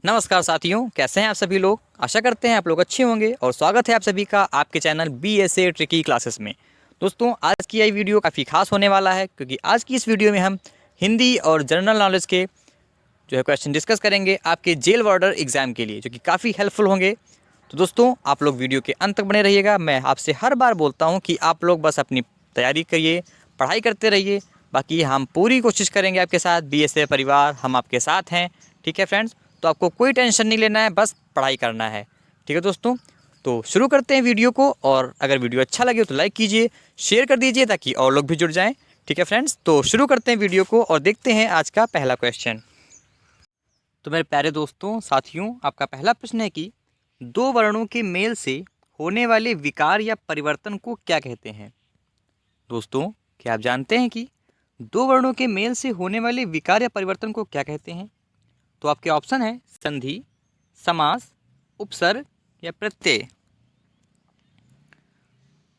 नमस्कार साथियों, कैसे हैं आप सभी लोग। आशा करते हैं आप लोग अच्छे होंगे और स्वागत है आप सभी का आपके चैनल BSA ट्रिकी क्लासेस में। दोस्तों, आज की यह वीडियो काफ़ी खास होने वाला है क्योंकि आज की इस वीडियो में हम हिंदी और जनरल नॉलेज के जो है क्वेश्चन डिस्कस करेंगे आपके जेल वार्डर एग्जाम के लिए, जो कि काफ़ी हेल्पफुल होंगे। तो दोस्तों, आप लोग वीडियो के अंत तक बने रहिएगा। मैं आपसे हर बार बोलता हूँ कि आप लोग बस अपनी तैयारी करिए, पढ़ाई करते रहिए। बाकी हम पूरी कोशिश करेंगे आपके साथ, BSA परिवार हम आपके साथ हैं। ठीक है फ्रेंड्स, तो आपको कोई टेंशन नहीं लेना है, बस पढ़ाई करना है। ठीक है दोस्तों, तो शुरू करते हैं वीडियो को। और अगर वीडियो अच्छा लगे तो लाइक कीजिए, शेयर कर दीजिए ताकि और लोग भी जुड़ जाएं। ठीक है फ्रेंड्स, तो शुरू करते हैं वीडियो को और देखते हैं आज का पहला क्वेश्चन। तो मेरे प्यारे दोस्तों साथियों, आपका पहला प्रश्न है कि दो वर्णों के मेल से होने वाले विकार या परिवर्तन को क्या कहते हैं। दोस्तों, क्या आप जानते हैं कि दो वर्णों के मेल से होने वाले विकार या परिवर्तन को क्या कहते हैं? तो आपके ऑप्शन है संधि, समास, उपसर्ग या प्रत्यय।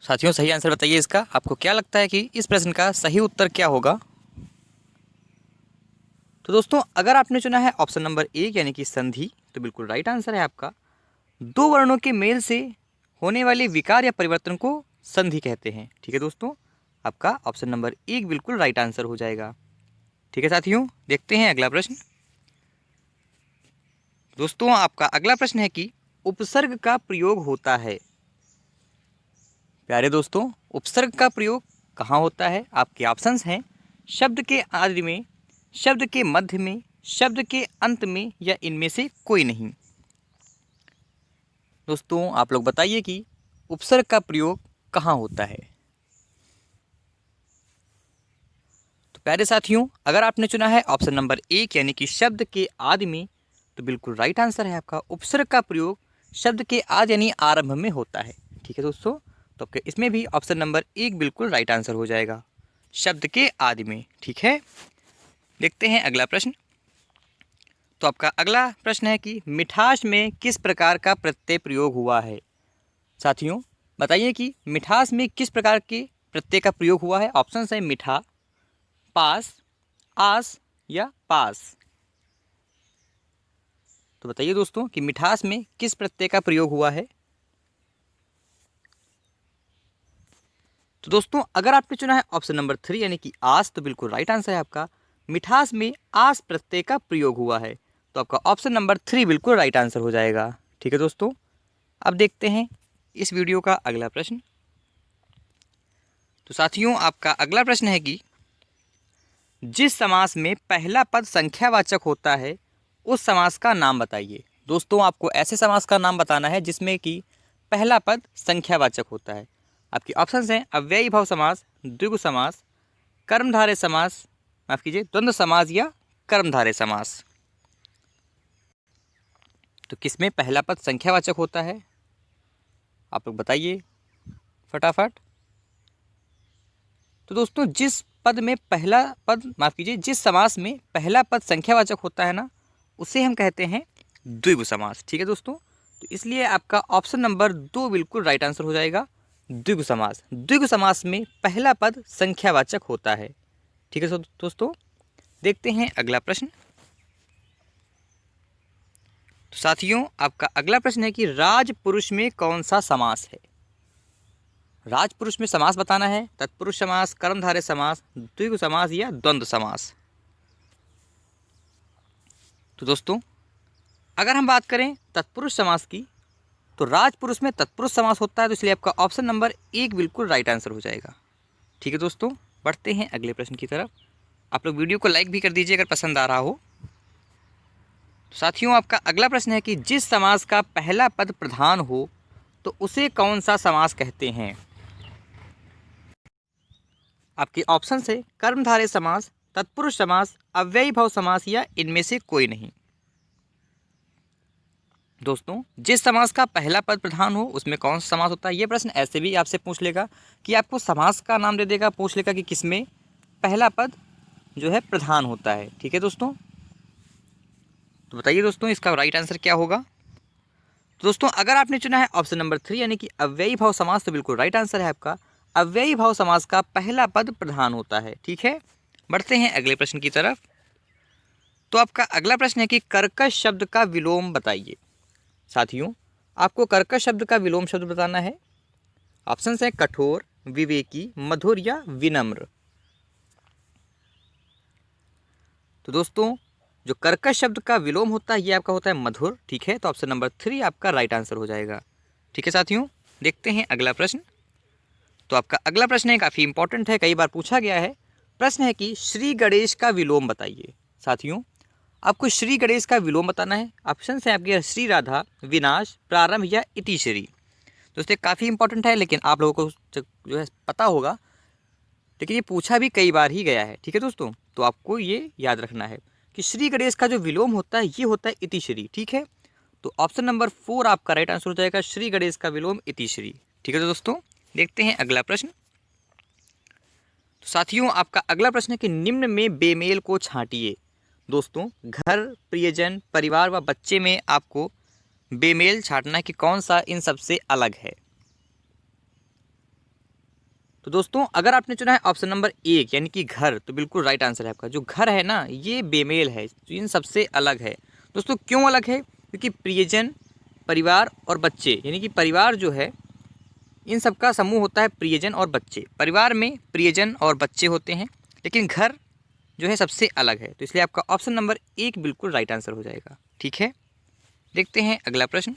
साथियों, सही आंसर बताइए इसका। आपको क्या लगता है कि इस प्रश्न का सही उत्तर क्या होगा? तो दोस्तों, अगर आपने चुना है ऑप्शन नंबर 1 यानी कि संधि, तो बिल्कुल राइट आंसर है आपका। दो वर्णों के मेल से होने वाले विकार या परिवर्तन को संधि कहते हैं। ठीक है दोस्तों, आपका ऑप्शन नंबर 1 बिल्कुल राइट आंसर हो जाएगा। ठीक है साथियों, देखते हैं अगला प्रश्न। दोस्तों, आपका अगला प्रश्न है कि उपसर्ग का प्रयोग होता है। प्यारे दोस्तों, उपसर्ग का प्रयोग कहाँ होता है? आपके ऑप्शंस हैं शब्द के आदि में, शब्द के मध्य में, शब्द के अंत में या इनमें से कोई नहीं। दोस्तों, आप लोग बताइए कि उपसर्ग का प्रयोग कहाँ होता है। तो प्यारे साथियों, अगर आपने चुना है ऑप्शन नंबर 1 यानी कि शब्द के आदि में, तो बिल्कुल राइट आंसर है आपका। उपसर्ग का प्रयोग शब्द के आदि यानी आरंभ में होता है। ठीक है दोस्तों, तो आपके इसमें भी ऑप्शन नंबर 1 बिल्कुल राइट आंसर हो जाएगा, शब्द के आदि में। ठीक है, देखते हैं अगला प्रश्न। तो आपका अगला प्रश्न है कि मिठास में किस प्रकार का प्रत्यय प्रयोग हुआ है। साथियों, बताइए कि मिठास में किस प्रकार के प्रत्यय का प्रयोग हुआ है। ऑप्शन है मीठा, पास, आस या पास। तो बताइए दोस्तों कि मिठास में किस प्रत्यय का प्रयोग हुआ है। तो दोस्तों, अगर आपने चुना है ऑप्शन नंबर 3 यानी कि आस, तो बिल्कुल राइट आंसर है आपका। मिठास में आस प्रत्यय का प्रयोग हुआ है, तो आपका ऑप्शन नंबर 3 बिल्कुल राइट आंसर हो जाएगा। ठीक है दोस्तों, अब देखते हैं इस वीडियो का अगला प्रश्न। तो साथियों, आपका अगला प्रश्न है कि जिस समास में पहला पद संख्यावाचक होता है उस समास का नाम बताइए। दोस्तों, आपको ऐसे समास का नाम बताना है जिसमें कि पहला पद संख्यावाचक होता है। आपके ऑप्शंस हैं अव्ययी भाव समास, द्विगु समास, कर्मधारय समास, माफ कीजिए द्वंद्व समास या कर्मधारय समास। तो किसमें पहला पद संख्यावाचक होता है, आप लोग बताइए फटाफट। तो दोस्तों, जिस पद में पहला पद, माफ कीजिए जिस समास में पहला पद संख्यावाचक होता है ना, उसे हम कहते हैं द्विगु समास। ठीक है दोस्तों, तो इसलिए आपका ऑप्शन नंबर 2 बिल्कुल राइट आंसर हो जाएगा, द्विगु समास। द्विगु समास में पहला पद संख्यावाचक होता है। ठीक है दोस्तों, देखते हैं अगला प्रश्न। तो साथियों, आपका अगला प्रश्न है कि राजपुरुष में कौन सा समास है। राजपुरुष में समास बताना है, तत्पुरुष समास, कर्मधारय समास, द्विगु समास या द्वंद्व समास। तो दोस्तों, अगर हम बात करें तत्पुरुष समास की, तो राजपुरुष में तत्पुरुष समास होता है, तो इसलिए आपका ऑप्शन नंबर 1 बिल्कुल राइट आंसर हो जाएगा। ठीक है दोस्तों, बढ़ते हैं अगले प्रश्न की तरफ। आप लोग वीडियो को लाइक भी कर दीजिए अगर पसंद आ रहा हो। तो साथियों, आपका अगला प्रश्न है कि जिस समास का पहला पद प्रधान हो तो उसे कौन सा समास कहते हैं। आपके ऑप्शन है कर्मधारय समास, तत्पुरुष समास, अव्ययी भाव समास या इनमें से कोई नहीं। दोस्तों, जिस समास का पहला पद प्रधान हो उसमें कौन सा समास होता है। ये प्रश्न ऐसे भी आपसे पूछ लेगा कि आपको समास का नाम दे देगा, पूछ लेगा कि किसमें पहला पद जो है प्रधान होता है। ठीक है दोस्तों, तो बताइए दोस्तों इसका राइट आंसर क्या होगा। तो दोस्तों, अगर आपने चुना है ऑप्शन नंबर 3 यानी कि अव्ययी भाव समास, तो बिल्कुल राइट आंसर है आपका। अव्ययी भाव समास का पहला पद प्रधान होता है। ठीक है, बढ़ते हैं अगले प्रश्न की तरफ। तो आपका अगला प्रश्न है कि कर्कश शब्द का विलोम बताइए। साथियों, आपको कर्कश शब्द का विलोम शब्द बताना है। ऑप्शन है कठोर, विवेकी, मधुर या विनम्र। तो दोस्तों, जो कर्कश शब्द का विलोम होता है ये आपका होता है मधुर। ठीक है, तो ऑप्शन नंबर 3 आपका राइट आंसर हो जाएगा। ठीक है साथियों, देखते हैं अगला प्रश्न। तो आपका अगला प्रश्न है काफ़ी इंपॉर्टेंट है, कई बार पूछा गया है। प्रश्न है कि श्री गणेश का विलोम बताइए। साथियों, आपको श्री गणेश का विलोम बताना है। ऑप्शन है आपके श्री राधा, विनाश, प्रारंभ या इतिश्री। दोस्तों काफ़ी इंपॉर्टेंट है, लेकिन आप लोगों को जो है पता होगा, लेकिन ये पूछा भी कई बार ही गया है। ठीक है दोस्तों, तो आपको ये याद रखना है कि श्री गणेश का जो विलोम होता है ये होता है इतिश्री। ठीक है, तो ऑप्शन नंबर 4 आपका राइट आंसर हो जाएगा, श्री गणेश का विलोम इतिश्री। ठीक है तो दोस्तों, देखते हैं अगला प्रश्न। तो साथियों, आपका अगला प्रश्न है कि निम्न में बेमेल को छांटिए। दोस्तों, घर, प्रियजन, परिवार व बच्चे में आपको बेमेल छांटना है कि कौन सा इन सबसे अलग है। तो दोस्तों, अगर आपने चुना है ऑप्शन नंबर 1 यानी कि घर, तो बिल्कुल राइट आंसर है आपका। जो घर है ना, ये बेमेल है, तो इन सबसे अलग है। दोस्तों क्यों अलग है? क्योंकि प्रियजन, परिवार और बच्चे, यानी कि परिवार जो है इन सब का समूह होता है प्रियजन और बच्चे। परिवार में प्रियजन और बच्चे होते हैं, लेकिन घर जो है सबसे अलग है। तो इसलिए आपका ऑप्शन नंबर 1 बिल्कुल राइट आंसर हो जाएगा। ठीक है, देखते हैं अगला प्रश्न।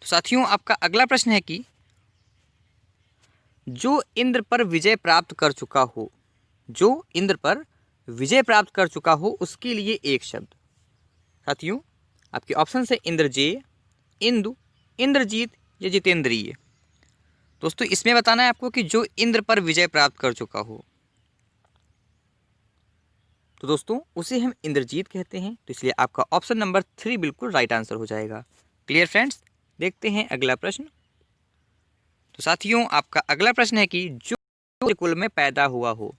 तो साथियों, आपका अगला प्रश्न है कि जो इंद्र पर विजय प्राप्त कर चुका हो, जो इंद्र पर विजय प्राप्त कर चुका हो उसके लिए एक शब्द। साथियों, आपके ऑप्शन है इंद्रजेय, इंदु, इंद्रजीत या जितेंद्रिय। दोस्तों इसमें बताना है आपको कि जो इंद्र पर विजय प्राप्त कर चुका हो, तो दोस्तों उसे हम इंद्रजीत कहते हैं। तो इसलिए आपका ऑप्शन नंबर 3 बिल्कुल राइट आंसर हो जाएगा। क्लियर फ्रेंड्स, देखते हैं अगला प्रश्न। तो साथियों, आपका अगला प्रश्न है कि जो उच्च कुल में पैदा हुआ हो।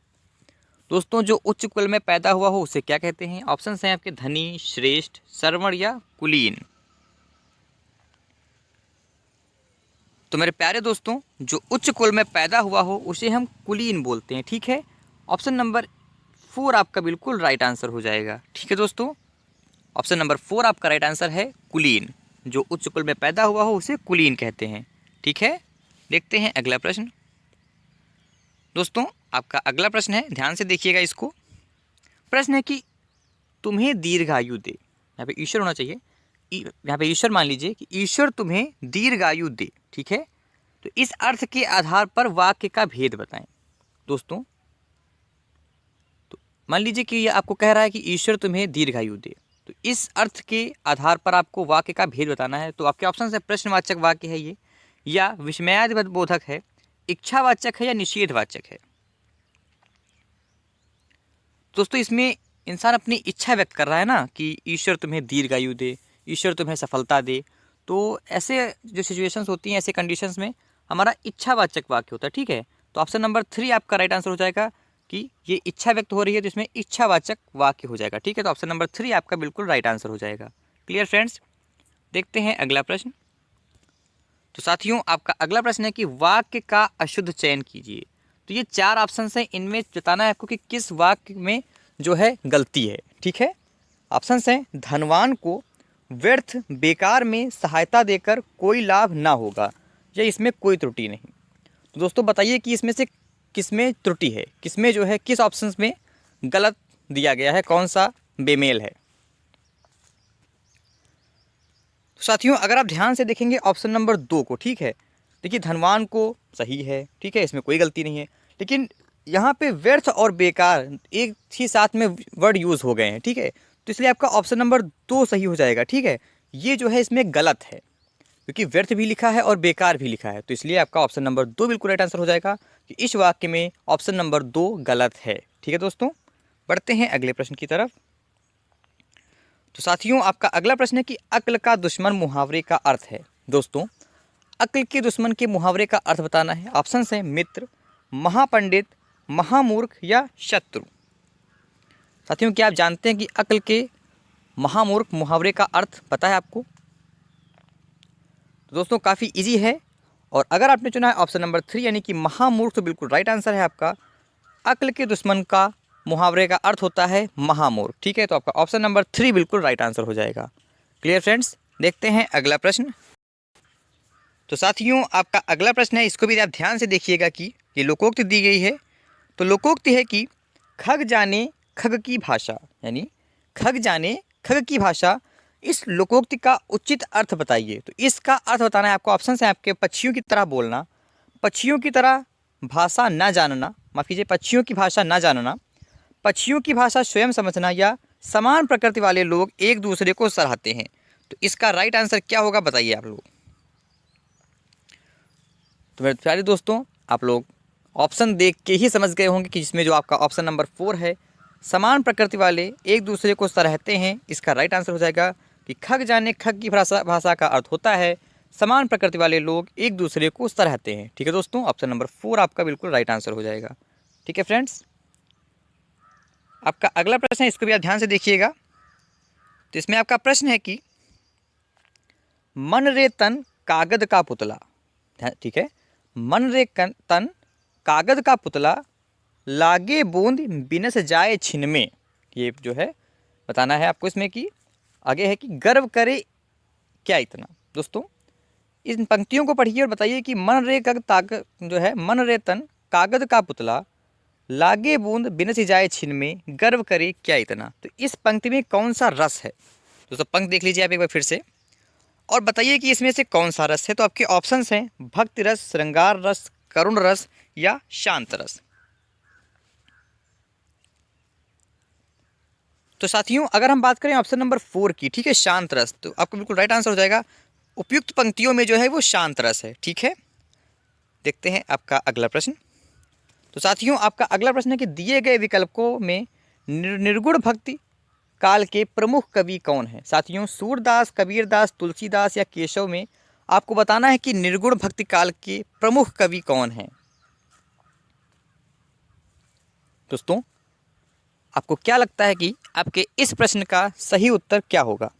दोस्तों, जो उच्च कुल में पैदा हुआ हो उसे क्या कहते हैं? ऑप्शन हैं आपके धनी, श्रेष्ठ, श्रवण या कुलीन। तो मेरे प्यारे दोस्तों, जो उच्च कुल में पैदा हुआ हो उसे हम कुलीन बोलते हैं। ठीक है, ऑप्शन नंबर 4 आपका बिल्कुल राइट आंसर हो जाएगा। ठीक है दोस्तों, ऑप्शन नंबर 4 आपका राइट आंसर है कुलीन। जो उच्च कुल में पैदा हुआ हो उसे कुलीन कहते हैं। ठीक है, देखते हैं अगला प्रश्न। दोस्तों, आपका अगला प्रश्न है, ध्यान से देखिएगा इसको। प्रश्न है कि तुम्हें दीर्घायु दे। यहाँ पे ईश्वर होना चाहिए, यहाँ पे ईश्वर मान लीजिए कि ईश्वर तुम्हें दीर्घायु दे। ठीक है, तो इस अर्थ के आधार पर वाक्य का भेद बताएं। दोस्तों, तो मान लीजिए कि ये आपको कह रहा है कि ईश्वर तुम्हें दीर्घायु दे, तो इस अर्थ के आधार पर आपको वाक्य का भेद बताना है। तो आपके ऑप्शन है प्रश्नवाचक वाक्य है ये, या विस्मयादिबोधक है, इच्छावाचक है या निषेधवाचक है। दोस्तों इसमें इंसान अपनी इच्छा व्यक्त कर रहा है ना कि ईश्वर तुम्हें दीर्घायु दे, ईश्वर तुम्हें सफलता दे। तो ऐसे जो सिचुएशंस होती हैं, ऐसे कंडीशंस में हमारा इच्छावाचक वाक्य होता है। ठीक है, तो ऑप्शन नंबर 3 आपका राइट आंसर हो जाएगा कि ये इच्छा व्यक्त हो रही है, तो इसमें इच्छावाचक वाक्य हो जाएगा। ठीक है, तो ऑप्शन नंबर 3 आपका बिल्कुल राइट आंसर हो जाएगा। क्लियर फ्रेंड्स, देखते हैं अगला प्रश्न। तो साथियों, आपका अगला प्रश्न है कि वाक्य का अशुद्ध चयन कीजिए। तो ये 4 ऑप्शन हैं, इनमें बताना है आपको कि किस वाक्य में जो है गलती है। ठीक है, ऑप्शन हैं धनवान को व्यर्थ बेकार में सहायता देकर कोई लाभ ना होगा, या इसमें कोई त्रुटि नहीं। तो दोस्तों बताइए कि इसमें से किसमें त्रुटि है, किसमें जो है किस ऑप्शन में गलत दिया गया है, कौन सा बेमेल है। तो साथियों अगर आप ध्यान से देखेंगे ऑप्शन नंबर 2 को, ठीक है, देखिए धनवान को सही है, ठीक है, इसमें कोई गलती नहीं है, लेकिन यहाँ पे व्यर्थ और बेकार एक ही साथ में वर्ड यूज़ हो गए हैं। ठीक है, तो इसलिए आपका ऑप्शन नंबर 2 सही हो जाएगा। ठीक है, ये जो है इसमें गलत है, क्योंकि व्यर्थ भी लिखा है और बेकार भी लिखा है, तो इसलिए आपका ऑप्शन नंबर 2 बिल्कुल राइट आंसर हो जाएगा कि इस वाक्य में ऑप्शन नंबर 2 गलत है। ठीक है दोस्तों, बढ़ते हैं अगले प्रश्न की तरफ। तो साथियों आपका अगला प्रश्न है कि अक्ल का दुश्मन मुहावरे का अर्थ है। दोस्तों, अक्ल के दुश्मन के मुहावरे का अर्थ बताना है। ऑप्शन हैं मित्र, महापंडित, महामूर्ख या शत्रु। साथियों क्या आप जानते हैं कि अक्ल के महामूर्ख मुहावरे का अर्थ पता है आपको? तो दोस्तों काफ़ी इजी है, और अगर आपने चुना है ऑप्शन नंबर 3 यानी कि महामूर्ख, तो बिल्कुल राइट आंसर है आपका। अक्ल के दुश्मन का मुहावरे का अर्थ होता है महामोर। ठीक है, तो आपका ऑप्शन नंबर 3 बिल्कुल राइट आंसर हो जाएगा। क्लियर फ्रेंड्स, देखते हैं अगला प्रश्न। तो साथियों आपका अगला प्रश्न है, इसको भी आप ध्यान से देखिएगा कि ये लोकोक्ति दी गई है। तो लोकोक्ति है कि खग जाने खग की भाषा, यानी खग जाने खग की भाषा, इस लोकोक्ति का उचित अर्थ बताइए। तो इसका अर्थ बताना है आपको। ऑप्शन है आपके पक्षियों की तरह बोलना, पक्षियों की तरह भाषा न जानना, माफ़ कीजिए, पक्षियों की भाषा न जानना, पक्षियों की भाषा स्वयं समझना, या समान प्रकृति वाले लोग एक दूसरे को सराहते हैं। तो इसका राइट आंसर क्या होगा बताइए आप लोग। तो मेरे प्यारे दोस्तों, आप लोग ऑप्शन देख के ही समझ गए होंगे कि जिसमें जो आपका ऑप्शन नंबर 4 है, समान प्रकृति वाले एक दूसरे को सराहते हैं, इसका राइट आंसर हो जाएगा कि खग जाने खग की भाषा का अर्थ होता है समान प्रकृति वाले लोग एक दूसरे को सराहते हैं। ठीक है दोस्तों, ऑप्शन नंबर 4 आपका बिल्कुल राइट आंसर हो जाएगा। ठीक है फ्रेंड्स, आपका अगला प्रश्न है, इसको भी आप ध्यान से देखिएगा। तो इसमें आपका प्रश्न है कि मन रे तन कागद का पुतला, ठीक है, मन रे तन कागद का पुतला, लागे बूंद बिनस जाए छिन में। ये जो है बताना है आपको इसमें कि आगे है कि गर्व करे क्या इतना। दोस्तों इन पंक्तियों को पढ़िए और बताइए कि मन रे जो है, मन रे तन कागद का पुतला, लागे बूंद बिनस जाए छिन में, गर्व करे क्या इतना। तो इस पंक्ति में कौन सा रस है। दोस्तों पंक्ति देख लीजिए आप एक बार फिर से और बताइए कि इसमें से कौन सा रस है। तो आपके ऑप्शंस हैं भक्ति रस, श्रृंगार रस, करुण रस या शांत रस। तो साथियों अगर हम बात करें ऑप्शन नंबर 4 की, ठीक है, शांत रस, तो आपको बिल्कुल राइट आंसर हो जाएगा। उपयुक्त पंक्तियों में जो है वो शांत रस है। ठीक है, देखते हैं आपका अगला प्रश्न। तो साथियों आपका अगला प्रश्न है कि दिए गए विकल्पों में निर्गुण भक्ति काल के प्रमुख कवि कौन है। साथियों सूरदास, कबीरदास, तुलसीदास या केशव में आपको बताना है कि निर्गुण भक्ति काल के प्रमुख कवि कौन हैं। दोस्तों आपको क्या लगता है कि आपके इस प्रश्न का सही उत्तर क्या होगा।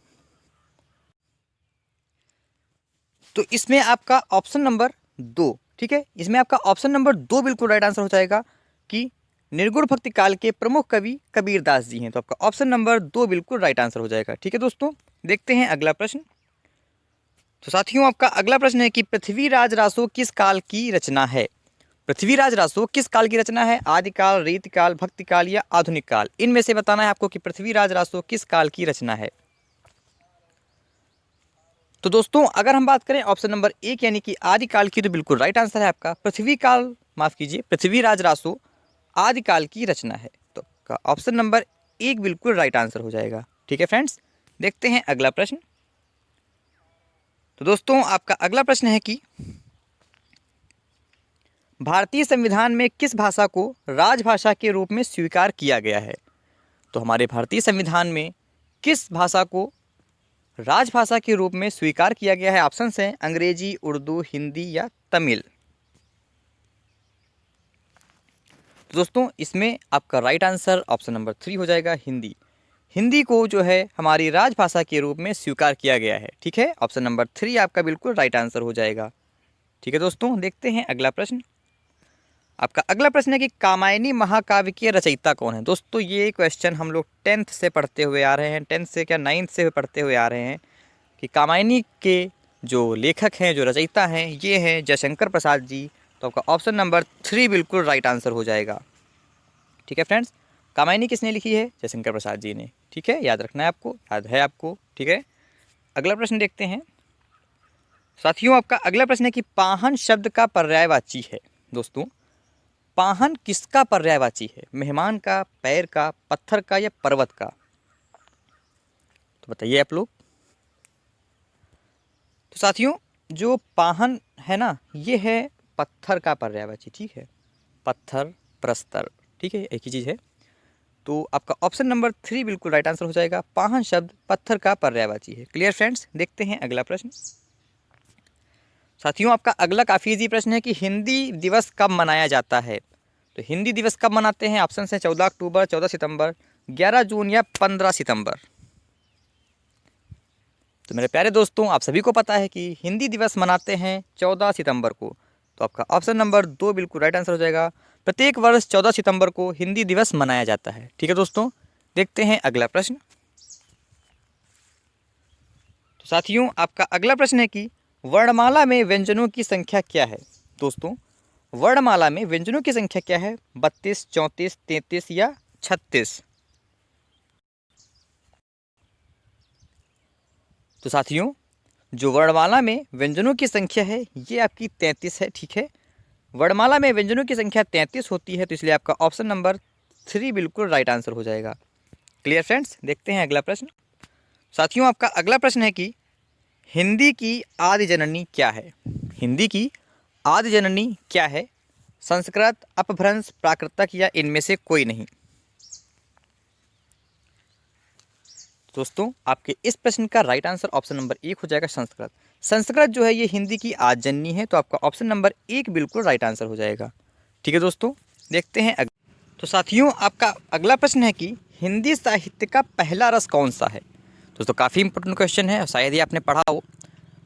तो इसमें आपका ऑप्शन नंबर 2, ठीक है, इसमें आपका ऑप्शन नंबर 2 बिल्कुल राइट आंसर हो जाएगा कि निर्गुण भक्ति काल के प्रमुख कवि कबीरदास जी हैं। तो आपका ऑप्शन नंबर 2 बिल्कुल राइट आंसर हो जाएगा। ठीक है दोस्तों, देखते हैं अगला प्रश्न। तो साथियों आपका अगला प्रश्न है कि पृथ्वीराज रासो किस काल की रचना है। पृथ्वीराज रासो किस काल की रचना है। आदिकाल, रीतिकाल, भक्तिकाल या आधुनिक काल। इनमें से बताना है आपको कि पृथ्वीराज रासो किस काल की रचना है। तो दोस्तों अगर हम बात करें ऑप्शन नंबर 1 यानी कि आदिकाल की, तो बिल्कुल राइट आंसर है आपका पृथ्वीराज रासो आदिकाल की रचना है। तो आपका ऑप्शन नंबर 1 बिल्कुल राइट आंसर हो जाएगा। ठीक है फ्रेंड्स, देखते हैं अगला प्रश्न। तो दोस्तों आपका अगला प्रश्न है कि भारतीय संविधान में किस भाषा को राजभाषा के रूप में स्वीकार किया गया है। तो हमारे भारतीय संविधान में किस भाषा को राजभाषा के रूप में स्वीकार किया गया है। ऑप्शन हैं अंग्रेजी, उर्दू, हिंदी या तमिल। तो दोस्तों इसमें आपका राइट आंसर ऑप्शन नंबर 3 हो जाएगा, हिंदी। हिंदी को जो है हमारी राजभाषा के रूप में स्वीकार किया गया है। ठीक है, ऑप्शन नंबर 3 आपका बिल्कुल राइट आंसर हो जाएगा। ठीक है दोस्तों, देखते हैं अगला प्रश्न। आपका अगला प्रश्न है कि कामायनी महाकाव्य के रचयिता कौन है। दोस्तों ये क्वेश्चन हम लोग 10th से पढ़ते हुए आ रहे हैं, 10th से क्या 9th से पढ़ते हुए आ रहे हैं कि कामायनी के जो लेखक हैं, जो रचयिता हैं, ये हैं जयशंकर प्रसाद जी। तो आपका ऑप्शन नंबर 3 बिल्कुल राइट आंसर हो जाएगा। ठीक है फ्रेंड्स, कामायनी किसने लिखी है। जयशंकर प्रसाद जी ने। ठीक है, याद रखना है आपको, याद है आपको। ठीक है, अगला प्रश्न देखते हैं। साथियों आपका अगला प्रश्न है कि पाहन शब्द का पर्यायवाची है। दोस्तों पाहन किसका पर्यायवाची है। मेहमान का, पैर का, पत्थर का या पर्वत का। तो बताइए आप लोग। तो साथियों जो पाहन है ना, ये है पत्थर का पर्यायवाची। ठीक है, पत्थर, प्रस्तर, ठीक है, एक ही चीज़ है। तो आपका ऑप्शन नंबर 3 बिल्कुल राइट आंसर हो जाएगा। पाहन शब्द पत्थर का पर्यायवाची है। क्लियर फ्रेंड्स, देखते हैं अगला प्रश्न। साथियों आपका अगला काफ़ी इजी प्रश्न है कि हिंदी दिवस कब मनाया जाता है। तो हिंदी दिवस कब मनाते हैं। ऑप्शन हैं 14 अक्टूबर, 14 सितंबर, 11 जून या 15 सितंबर। तो मेरे प्यारे दोस्तों आप सभी को पता है कि हिंदी दिवस मनाते हैं 14 सितंबर को। तो आपका ऑप्शन नंबर 2 बिल्कुल राइट आंसर हो जाएगा। प्रत्येक वर्ष 14 सितंबर को हिंदी दिवस मनाया जाता है। ठीक है दोस्तों, देखते हैं अगला प्रश्न। तो साथियों, आपका अगला प्रश्न है कि वर्णमाला में व्यंजनों की संख्या क्या है। दोस्तों, वर्णमाला में व्यंजनों की संख्या क्या है? 32, 34, 33 या 36? तो साथियों, जो वर्णमाला में व्यंजनों की संख्या है ये आपकी 33 है। ठीक है, वर्णमाला में व्यंजनों की संख्या 33 होती है, तो इसलिए आपका ऑप्शन नंबर 3 बिल्कुल राइट आंसर हो जाएगा। क्लियर फ्रेंड्स, देखते हैं अगला प्रश्न। साथियों, आपका अगला प्रश्न है कि हिंदी की आदि जननी क्या है। हिंदी की आदि जननी क्या है? संस्कृत, अपभ्रंश, प्राकृतक या इनमें से कोई नहीं? दोस्तों, आपके इस प्रश्न का राइट आंसर ऑप्शन नंबर 1 हो जाएगा, संस्कृत। संस्कृत जो है ये हिंदी की आदि जननी है, तो आपका ऑप्शन नंबर 1 बिल्कुल राइट आंसर हो जाएगा। ठीक है दोस्तों, देखते हैं तो साथियों, आपका अगला प्रश्न है कि हिंदी साहित्य का पहला रस कौन सा है। दोस्तों, काफ़ी इंपॉर्टेंट क्वेश्चन है, शायद ही आपने पढ़ा हो।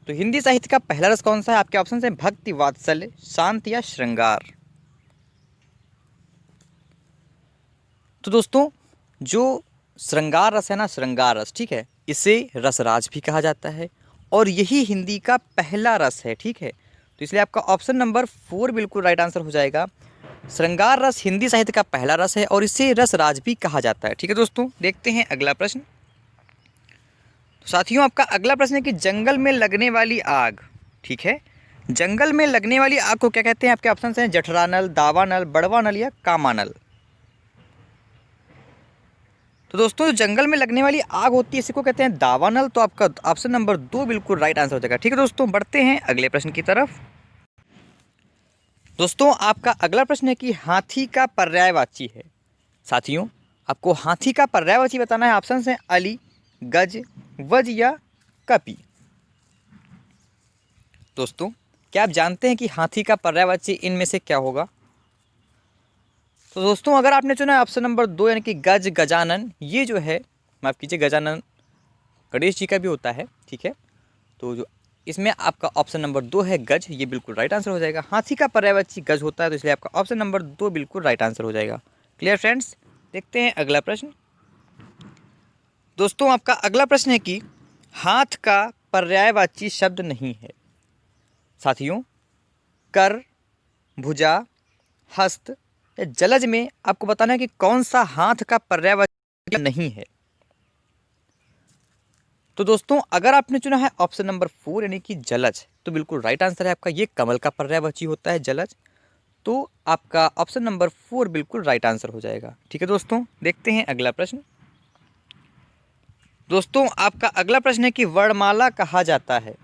तो हिंदी साहित्य का पहला रस कौन सा है? आपके ऑप्शन है भक्ति, वात्सल्य, शांत या श्रृंगार। तो दोस्तों, जो श्रृंगार रस है ना, श्रृंगार रस, ठीक है, इसे रसराज भी कहा जाता है और यही हिंदी का पहला रस है। ठीक है, तो इसलिए आपका ऑप्शन नंबर 4 बिल्कुल राइट आंसर हो जाएगा। श्रृंगार रस हिंदी साहित्य का पहला रस है और इसे रसराज भी कहा जाता है। ठीक है दोस्तों, देखते हैं अगला प्रश्न। तो साथियों, आपका अगला प्रश्न है कि जंगल में लगने वाली आग, ठीक है, जंगल में लगने वाली आग को क्या कहते हैं? आपके ऑप्शन हैं जठरानल, दावानल, बड़वानल या कामानल। तो दोस्तों, जो जंगल में लगने वाली आग होती है इसी को कहते हैं दावानल, तो आपका ऑप्शन नंबर 2 बिल्कुल राइट आंसर हो जाएगा। ठीक है दोस्तों, बढ़ते हैं अगले प्रश्न की तरफ। दोस्तों, आपका अगला प्रश्न है कि हाथी का पर्यायवाची है। साथियों, आपको हाथी का पर्यायवाची बताना है। ऑप्शन हैं अली, गज, वज या कपि। दोस्तों, क्या आप जानते हैं कि हाथी का पर्यायवाची इनमें से क्या होगा? तो दोस्तों, अगर आपने चुना है ऑप्शन नंबर 2 यानी कि गज, गजानन, ये जो है, माफ़ कीजिए, गजानन गणेश जी का भी होता है। ठीक है, तो जो इसमें आपका ऑप्शन नंबर 2 है गज, ये बिल्कुल राइट आंसर हो जाएगा। हाथी का पर्यायवाची गज होता है, तो इसलिए आपका ऑप्शन नंबर 2 बिल्कुल राइट आंसर हो जाएगा। क्लियर फ्रेंड्स, देखते हैं अगला प्रश्न। दोस्तों, आपका अगला प्रश्न है कि हाथ का पर्यायवाची शब्द नहीं है। साथियों, कर, भुजा, हस्त या जलज में आपको बताना है कि कौन सा हाथ का पर्यायवाची नहीं है। तो दोस्तों, अगर आपने चुना है ऑप्शन नंबर 4 यानी कि जलज, तो बिल्कुल राइट आंसर है आपका, ये कमल का पर्यायवाची होता है जलज, तो आपका ऑप्शन नंबर 4 बिल्कुल राइट आंसर हो जाएगा। ठीक है दोस्तों, देखते हैं अगला प्रश्न। दोस्तों, आपका अगला प्रश्न है कि वर्णमाला कहा जाता है।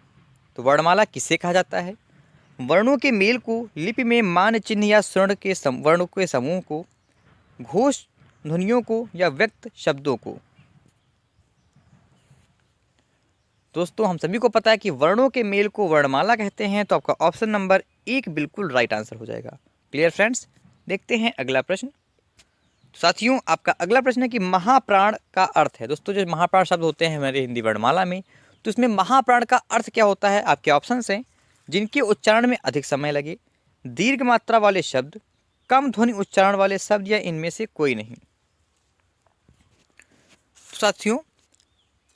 तो वर्णमाला किसे कहा जाता है? वर्णों के मेल को, लिपि में मान चिन्ह या स्वर्ण के वर्णों के समूह को, घोष ध्वनियों को या व्यक्त शब्दों को। दोस्तों, हम सभी को पता है कि वर्णों के मेल को वर्णमाला कहते हैं, तो आपका ऑप्शन नंबर 1 बिल्कुल राइट आंसर हो जाएगा। क्लियर फ्रेंड्स, देखते हैं अगला प्रश्न। साथियों, आपका अगला प्रश्न है कि महाप्राण का अर्थ है। दोस्तों, जो महाप्राण शब्द होते हैं हमारे हिंदी वर्णमाला में, तो इसमें महाप्राण का अर्थ क्या होता है? आपके ऑप्शन हैं जिनके उच्चारण में अधिक समय लगे, दीर्घ मात्रा वाले शब्द, कम ध्वनि उच्चारण वाले शब्द या इनमें से कोई नहीं। तो साथियों,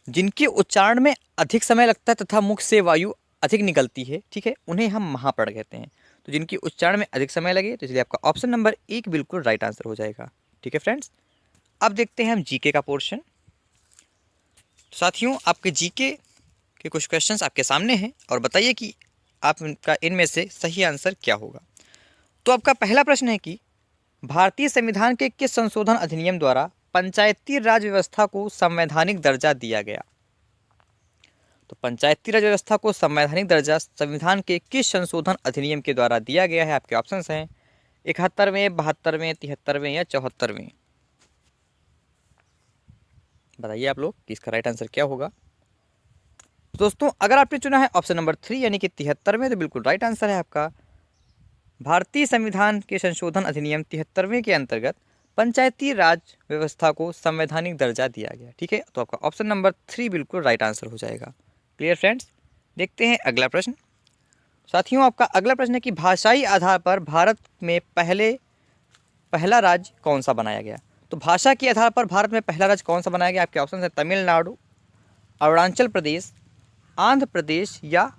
जिनके उच्चारण में अधिक समय लगता है तथा मुख से वायु अधिक निकलती है, ठीक है, उन्हें हम महाप्राण कहते हैं। तो जिनकी उच्चारण में अधिक समय लगे, तो इसलिए आपका ऑप्शन नंबर 1 बिल्कुल राइट आंसर हो जाएगा। ठीक है फ्रेंड्स, अब देखते हैं हम जीके का पोर्शन। साथियों, आपके जीके के कुछ क्वेश्चंस आपके सामने हैं और बताइए कि आपका इनमें से सही आंसर क्या होगा। तो आपका पहला प्रश्न है कि भारतीय संविधान के किस संशोधन अधिनियम द्वारा पंचायती राज व्यवस्था को संवैधानिक दर्जा दिया गया? तो पंचायती राज व्यवस्था को संवैधानिक दर्जा संविधान के किस संशोधन अधिनियम के द्वारा दिया गया है? आपके ऑप्शंस हैं 71वें, 72वें, 73वें या 74वें। बताइए आप लोग कि इसका राइट आंसर क्या होगा। दोस्तों, अगर आपने चुना है ऑप्शन नंबर 3 यानी कि 73वें, तो बिल्कुल राइट आंसर है आपका। भारतीय संविधान के संशोधन अधिनियम 73वें के अंतर्गत पंचायती राज व्यवस्था को संवैधानिक दर्जा दिया गया। ठीक है, तो आपका ऑप्शन नंबर 3 बिल्कुल राइट आंसर हो जाएगा। क्लियर फ्रेंड्स, देखते हैं अगला प्रश्न। साथियों, आपका अगला प्रश्न है कि भाषाई आधार पर भारत में पहले पहला राज्य कौन सा बनाया गया? तो भाषा के आधार पर भारत में पहला राज्य कौन सा बनाया गया? आपके ऑप्शन है तमिलनाडु, अरुणाचल प्रदेश, आंध्र प्रदेश या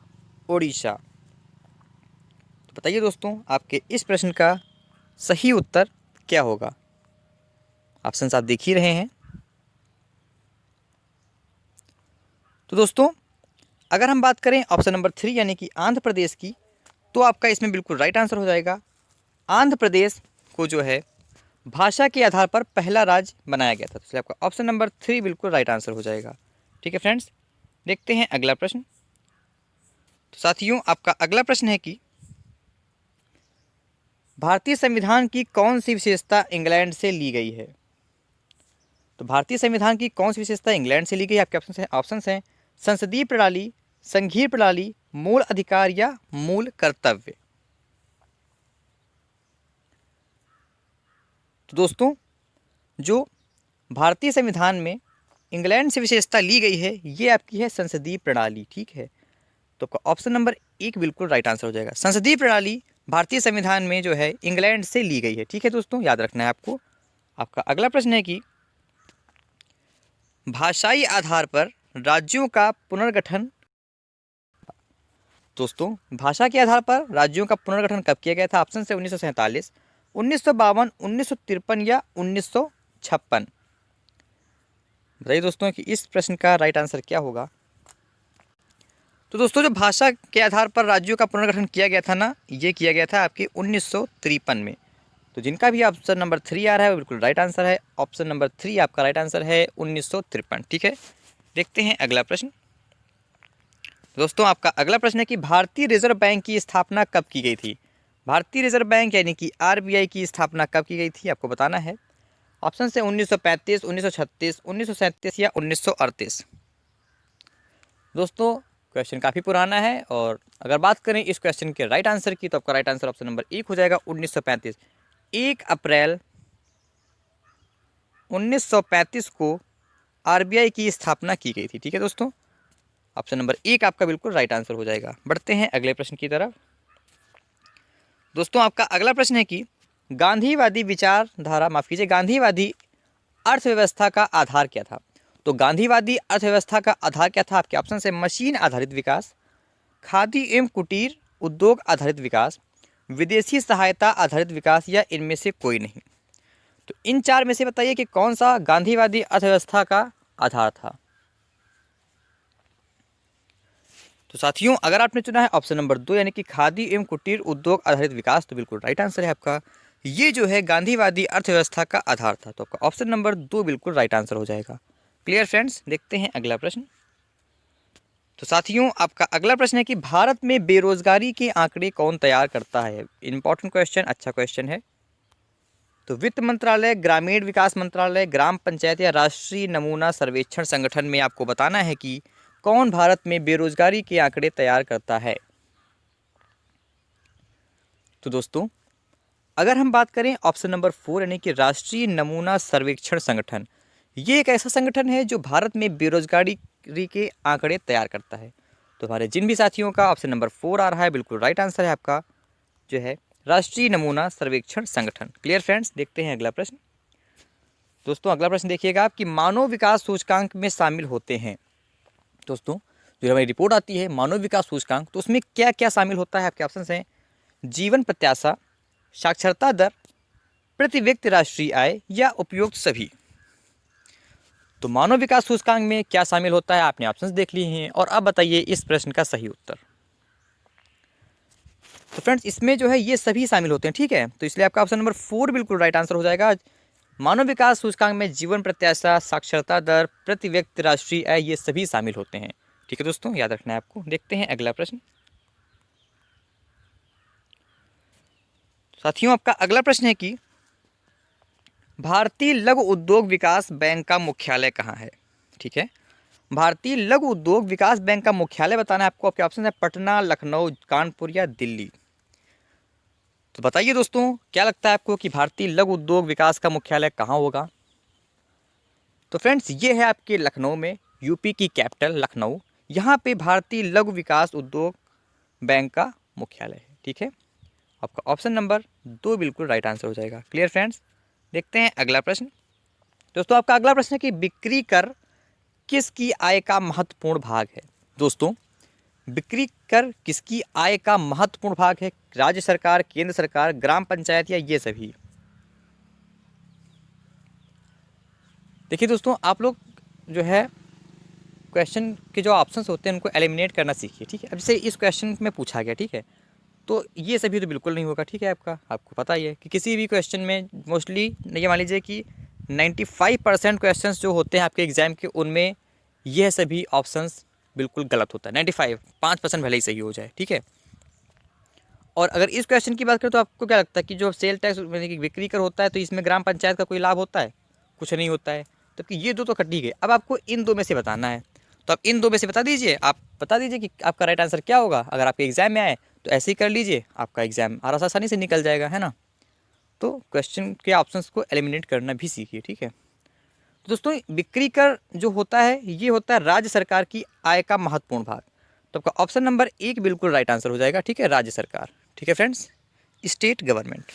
उड़ीसा। तो बताइए दोस्तों, आपके इस प्रश्न का सही उत्तर क्या होगा? ऑप्शन आप देख ही रहे हैं। तो दोस्तों, अगर हम बात करें ऑप्शन नंबर 3 यानी कि आंध्र प्रदेश की, तो आपका इसमें बिल्कुल राइट आंसर हो जाएगा। आंध्र प्रदेश को जो है भाषा के आधार पर पहला राज्य बनाया गया था, तो इसलिए आपका ऑप्शन नंबर 3 बिल्कुल राइट आंसर हो जाएगा। ठीक है फ्रेंड्स, देखते हैं अगला प्रश्न। तो साथियों, आपका अगला प्रश्न है कि भारतीय संविधान की कौन सी विशेषता इंग्लैंड से ली गई है? तो भारतीय संविधान की कौन सी विशेषता इंग्लैंड से ली गई? आपके ऑप्शन हैं संसदीय प्रणाली, संघीय प्रणाली, मूल अधिकार या मूल कर्तव्य। तो दोस्तों, जो भारतीय संविधान में इंग्लैंड से विशेषता ली गई है, ये आपकी है संसदीय प्रणाली। ठीक है, तो आपका ऑप्शन नंबर 1 बिल्कुल राइट आंसर हो जाएगा। संसदीय प्रणाली भारतीय संविधान में जो है इंग्लैंड से ली गई है। ठीक है दोस्तों, याद रखना है आपको। आपका अगला प्रश्न है कि भाषाई आधार पर राज्यों का पुनर्गठन। दोस्तों, भाषा के आधार पर राज्यों का पुनर्गठन कब किया गया था? ऑप्शन से 1947, 1952, 1953 या 1956। बताइए दोस्तों कि इस प्रश्न का राइट आंसर क्या होगा? तो दोस्तों, जो भाषा के आधार पर राज्यों का पुनर्गठन किया गया था ना, ये किया गया था आपके 1953 में। तो जिनका भी ऑप्शन नंबर 3 आ रहा है वो बिल्कुल राइट आंसर है। ऑप्शन नंबर 3 आपका राइट आंसर है 1953। ठीक है, देखते हैं अगला प्रश्न। दोस्तों, आपका अगला प्रश्न है कि भारतीय रिजर्व बैंक की स्थापना कब की गई थी? भारतीय रिजर्व बैंक यानी कि आरबीआई की स्थापना कब की गई थी, आपको बताना है। ऑप्शन से 1935, 1936, 1937 या 1938। दोस्तों, क्वेश्चन काफ़ी पुराना है और अगर बात करें इस क्वेश्चन के राइट आंसर की, तो आपका राइट आंसर ऑप्शन नंबर 1 हो जाएगा 1935। 1 अप्रैल 1935 को आरबीआई की स्थापना की गई थी। ठीक है दोस्तों, ऑप्शन नंबर 1 आपका बिल्कुल राइट आंसर हो जाएगा। बढ़ते हैं अगले प्रश्न की तरफ। दोस्तों, आपका अगला प्रश्न है कि गांधीवादी विचारधारा, माफ कीजिए, गांधीवादी अर्थव्यवस्था का आधार क्या था? तो गांधीवादी अर्थव्यवस्था का आधार क्या था? आपके ऑप्शन से मशीन आधारित विकास, खादी एवं कुटीर उद्योग आधारित विकास, विदेशी सहायता आधारित विकास या इनमें से कोई नहीं। तो इन 4 में से बताइए कि कौन सा गांधीवादी अर्थव्यवस्था का आधार था। तो साथियों, अगर आपने चुना है ऑप्शन नंबर 2 यानी कि खादी एवं कुटीर उद्योग आधारित विकास, तो बिल्कुल राइट आंसर है आपका। ये जो है गांधीवादी अर्थव्यवस्था का आधार था, तो आपका ऑप्शन नंबर 2 बिल्कुल राइट आंसर हो जाएगा। क्लियर फ्रेंड्स, देखते हैं अगला प्रश्न। तो साथियों, आपका अगला प्रश्न है कि भारत में बेरोजगारी के आंकड़े कौन तैयार करता है? इंपॉर्टेंट क्वेश्चन, अच्छा क्वेश्चन है। तो वित्त मंत्रालय, ग्रामीण विकास मंत्रालय, ग्राम पंचायत या राष्ट्रीय नमूना सर्वेक्षण संगठन में आपको बताना है कि कौन भारत में बेरोजगारी के आंकड़े तैयार करता है। तो दोस्तों, अगर हम बात करें ऑप्शन नंबर 4 यानी कि राष्ट्रीय नमूना सर्वेक्षण संगठन, ये एक ऐसा संगठन है जो भारत में बेरोजगारी के आंकड़े तैयार करता है। तो हमारे जिन भी साथियों का ऑप्शन नंबर 4 आ रहा है, बिल्कुल राइट आंसर है आपका जो है राष्ट्रीय नमूना सर्वेक्षण संगठन। क्लियर फ्रेंड्स, देखते हैं अगला प्रश्न। दोस्तों, अगला प्रश्न देखिएगा आप कि मानव विकास सूचकांक में शामिल होते हैं। दोस्तों, जो हमारी रिपोर्ट आती है मानव विकास सूचकांक, तो उसमें क्या क्या शामिल होता है? आपके ऑप्शन हैं जीवन प्रत्याशा, साक्षरता दर, प्रति व्यक्ति राष्ट्रीय आय या उपयुक्त सभी। तो मानव विकास सूचकांक में क्या शामिल होता है? आपने ऑप्शंस देख लिए हैं और अब बताइए इस प्रश्न का सही उत्तर। तो फ्रेंड्स, इसमें जो है ये सभी शामिल होते हैं। ठीक है, तो इसलिए आपका ऑप्शन नंबर 4 बिल्कुल राइट आंसर हो जाएगा। मानव विकास सूचकांक में जीवन प्रत्याशा, साक्षरता दर, प्रति व्यक्ति राष्ट्रीय आय, ये सभी शामिल होते हैं। ठीक है दोस्तों, याद रखना है आपको। देखते हैं अगला प्रश्न। साथियों, आपका अगला प्रश्न है कि भारतीय लघु उद्योग विकास बैंक का मुख्यालय कहाँ है? ठीक है, भारतीय लघु उद्योग विकास बैंक का मुख्यालय बताना है आपको। आपके ऑप्शन है पटना, लखनऊ, कानपुर या दिल्ली। तो बताइए दोस्तों, क्या लगता है आपको कि भारतीय लघु उद्योग विकास का मुख्यालय कहाँ होगा? तो फ्रेंड्स, ये है आपके लखनऊ में, यूपी की कैपिटल लखनऊ। यहाँ पे भारतीय लघु विकास उद्योग बैंक का मुख्यालय है। ठीक है, आपका ऑप्शन नंबर 2 बिल्कुल राइट आंसर हो जाएगा। Clear friends. देखते हैं अगला प्रश्न। दोस्तों आपका अगला प्रश्न है कि बिक्री कर किसकी आय का महत्वपूर्ण भाग है। दोस्तों बिक्री कर किसकी आय का महत्वपूर्ण भाग है? राज्य सरकार, केंद्र सरकार, ग्राम पंचायत या ये सभी? देखिए दोस्तों, आप लोग जो है क्वेश्चन के जो ऑप्शंस होते हैं उनको एलिमिनेट करना सीखिए, ठीक है। अब जैसे इस क्वेश्चन में पूछा गया, ठीक है, तो ये सभी तो बिल्कुल नहीं होगा, ठीक है। आपको पता ही है कि किसी भी क्वेश्चन में मोस्टली ये मान लीजिए कि 95% क्वेश्चंस जो होते हैं आपके एग्जाम के, उनमें यह सभी ऑप्शंस बिल्कुल गलत होता है। 5% भले ही सही हो जाए, ठीक है। और अगर इस क्वेश्चन की बात करें तो आपको क्या लगता है कि जो सेल टैक्स यानी कि बिक्री कर होता है, तो इसमें ग्राम पंचायत का कोई लाभ होता है? कुछ नहीं होता है। तब ये दो तो कट ही गए। अब आपको इन दो में से बताना है, तो आप इन दो में से बता दीजिए। आप बता दीजिए कि आपका राइट आंसर क्या होगा। अगर आपके एग्जाम में आए तो ऐसे ही कर लीजिए, आपका एग्जाम आसानी से निकल जाएगा, है ना। तो क्वेश्चन के ऑप्शंस को एलिमिनेट करना भी सीखिए, ठीक है। तो दोस्तों बिक्री कर जो होता है ये होता है राज्य सरकार की आय का महत्वपूर्ण भाग। तो आपका ऑप्शन नंबर 1 बिल्कुल राइट आंसर हो जाएगा, ठीक है, राज्य सरकार, ठीक है फ्रेंड्स, स्टेट गवर्नमेंट।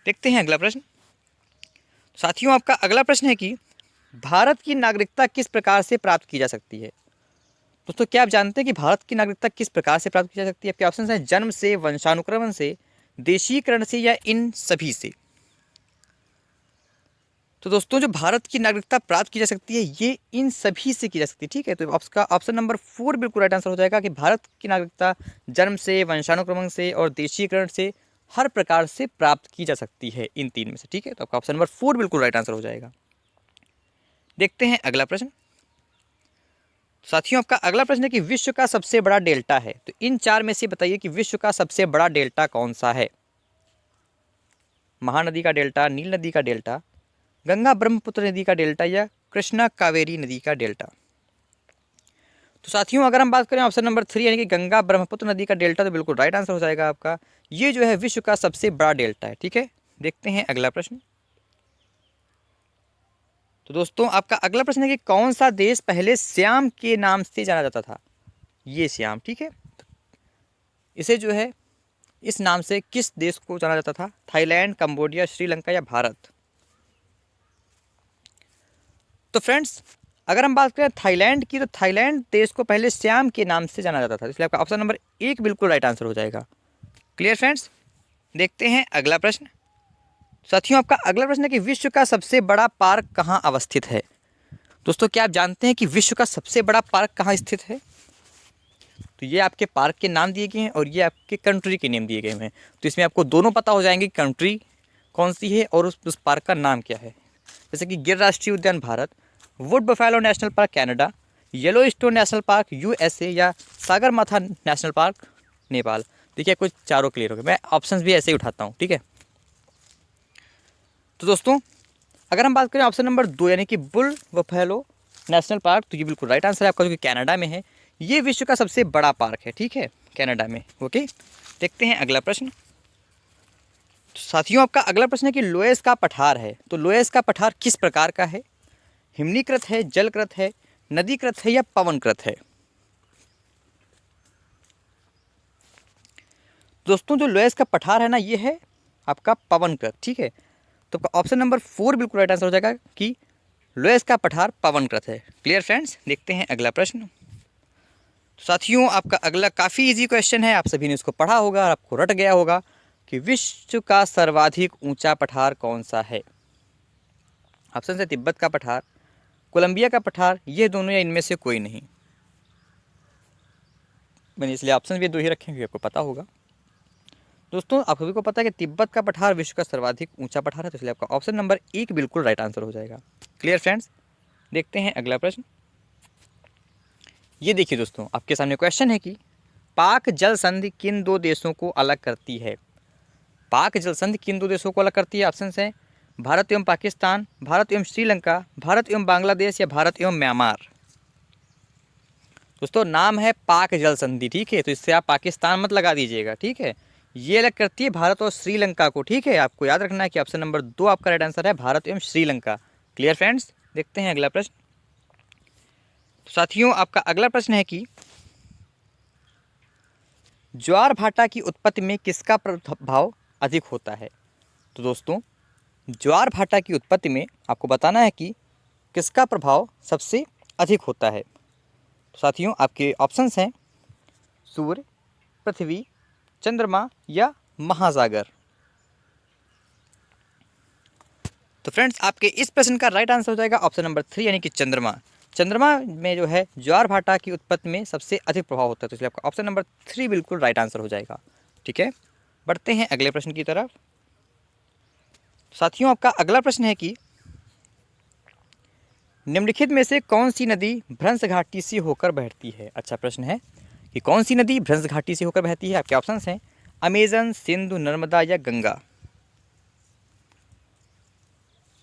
देखते हैं अगला प्रश्न। साथियों आपका अगला प्रश्न है कि भारत की नागरिकता किस प्रकार से प्राप्त की जा सकती है। दोस्तों क्या आप जानते हैं कि भारत की नागरिकता किस प्रकार से प्राप्त की जा सकती है? आपके ऑप्शन हैं जन्म से, वंशानुक्रमण से, देशीकरण से या इन सभी से। तो दोस्तों जो भारत की नागरिकता प्राप्त की जा सकती है ये इन सभी से की जा सकती है, ठीक है। तो आपका ऑप्शन नंबर 4 बिल्कुल राइट आंसर हो जाएगा कि भारत की नागरिकता जन्म से, वंशानुक्रमण से और देशीकरण से हर प्रकार से प्राप्त की जा सकती है, इन 3 में से, ठीक है। तो आपका ऑप्शन नंबर 4 बिल्कुल राइट आंसर हो जाएगा। देखते हैं अगला प्रश्न। साथियों आपका अगला प्रश्न है कि विश्व का सबसे बड़ा डेल्टा है, तो इन 4 में से बताइए कि विश्व का सबसे बड़ा डेल्टा कौन सा है। महानदी का डेल्टा, नील नदी का डेल्टा, गंगा ब्रह्मपुत्र नदी का डेल्टा या कृष्णा कावेरी नदी का डेल्टा। तो साथियों अगर हम बात करें ऑप्शन नंबर 3 यानी कि गंगा ब्रह्मपुत्र नदी का डेल्टा, तो बिल्कुल राइट आंसर हो जाएगा आपका। ये जो है विश्व का सबसे बड़ा डेल्टा है, ठीक है। देखते हैं अगला प्रश्न। तो दोस्तों आपका अगला प्रश्न है कि कौन सा देश पहले श्याम के नाम से जाना जाता था। ये श्याम, ठीक है, इसे जो है इस नाम से किस देश को जाना जाता था? थाईलैंड, कंबोडिया, श्रीलंका या भारत। तो फ्रेंड्स अगर हम बात करें थाईलैंड की, तो थाईलैंड देश को पहले श्याम के नाम से जाना जाता था, इसलिए आपका ऑप्शन नंबर 1 बिल्कुल राइट आंसर हो जाएगा। Clear friends. देखते हैं अगला प्रश्न। साथियों आपका अगला प्रश्न है कि विश्व का सबसे बड़ा पार्क कहाँ अवस्थित है। दोस्तों क्या आप जानते हैं कि विश्व का सबसे बड़ा पार्क कहाँ स्थित है? तो ये आपके पार्क के नाम दिए गए हैं और ये आपके कंट्री के नेम दिए गए हैं। तो इसमें आपको दोनों पता हो जाएंगे कंट्री कौन सी है और उस पार्क का नाम क्या है। जैसे कि गिर राष्ट्रीय उद्यान Bharat, would buffalo national park Canada, Yellowstone national park USA या सागरमाथा नेशनल पार्क नेपाल। देखिए कुछ चारों क्लियर हो गए। मैं ऑप्शंस भी ऐसे ही उठाता हूँ, ठीक है। तो दोस्तों अगर हम बात करें ऑप्शन नंबर 2 यानी कि बुल बफेलो नेशनल पार्क, तो ये बिल्कुल राइट आंसर है आपका, जो कि कनाडा में है। ये विश्व का सबसे बड़ा पार्क है, ठीक है, कनाडा में। ओके देखते हैं अगला प्रश्न। साथियों आपका अगला प्रश्न है कि लोएस का पठार है, तो लोएस का पठार किस प्रकार का है? हिमनीकृत है, जलकृत है, नदीकृत है या पवनकृत है? दोस्तों जो लोएस का पठार है ना, ये है आपका पवनकृत, ठीक है। तो आपका ऑप्शन नंबर 4 बिल्कुल राइट आंसर हो जाएगा कि लोएस का पठार पवनकृत है। Clear friends. देखते हैं अगला प्रश्न। साथियों आपका अगला काफ़ी इजी क्वेश्चन है, आप सभी ने इसको पढ़ा होगा और आपको रट गया होगा कि विश्व का सर्वाधिक ऊंचा पठार कौन सा है। ऑप्शन है तिब्बत का पठार, कोलंबिया का पठार, ये दोनों या इनमें से कोई नहीं। मैंने इसलिए ऑप्शन भी 2 ही रखे क्योंकि आपको पता होगा। दोस्तों आप सभी को पता है कि तिब्बत का पठार विश्व का सर्वाधिक ऊंचा पठार है, तो इसलिए आपका ऑप्शन नंबर 1 बिल्कुल राइट आंसर हो जाएगा। Clear friends. देखते हैं अगला प्रश्न। ये देखिए दोस्तों आपके सामने क्वेश्चन है कि पाक जल संधि किन 2 देशों को अलग करती है। पाक जल संधि किन 2 देशों को अलग करती है? ऑप्शन है भारत एवं पाकिस्तान, भारत एवं श्रीलंका, भारत एवं बांग्लादेश या भारत एवं म्यांमार। दोस्तों नाम है पाक जल संधि, ठीक है, तो इससे आप पाकिस्तान मत लगा दीजिएगा, ठीक है। ये अलग करती है भारत और श्रीलंका को, ठीक है। आपको याद रखना है कि ऑप्शन नंबर 2 आपका राइट आंसर है, भारत एवं श्रीलंका। Clear friends. देखते हैं अगला प्रश्न। तो साथियों आपका अगला प्रश्न है कि ज्वार भाटा की उत्पत्ति में किसका प्रभाव अधिक होता है? तो दोस्तों, ज्वार भाटा की उत्पत्ति में आपको बताना है कि किसका प्रभाव सबसे अधिक होता है। तो साथियों, आपके ऑप्शंस हैं सूर्य, पृथ्वी, चंद्रमा या महासागर। तो फ्रेंड्स, आपके इस प्रश्न का राइट आंसर हो जाएगा ऑप्शन नंबर 3 यानी कि चंद्रमा। चंद्रमा में जो है ज्वार भाटा की उत्पत्ति में सबसे अधिक प्रभाव होता है, तो इसलिए आपका ऑप्शन नंबर 3 बिल्कुल राइट आंसर हो जाएगा। ठीक है, बढ़ते हैं अगले प्रश्न की तरफ। साथियों, आपका अगला प्रश्न है कि निम्नलिखित में से कौन सी नदी भ्रंश घाटी से होकर बहती है? अच्छा प्रश्न है कि कौन सी नदी भ्रंश घाटी से होकर बहती है। आपके ऑप्शंस हैं अमेजन, सिंधु, नर्मदा या गंगा।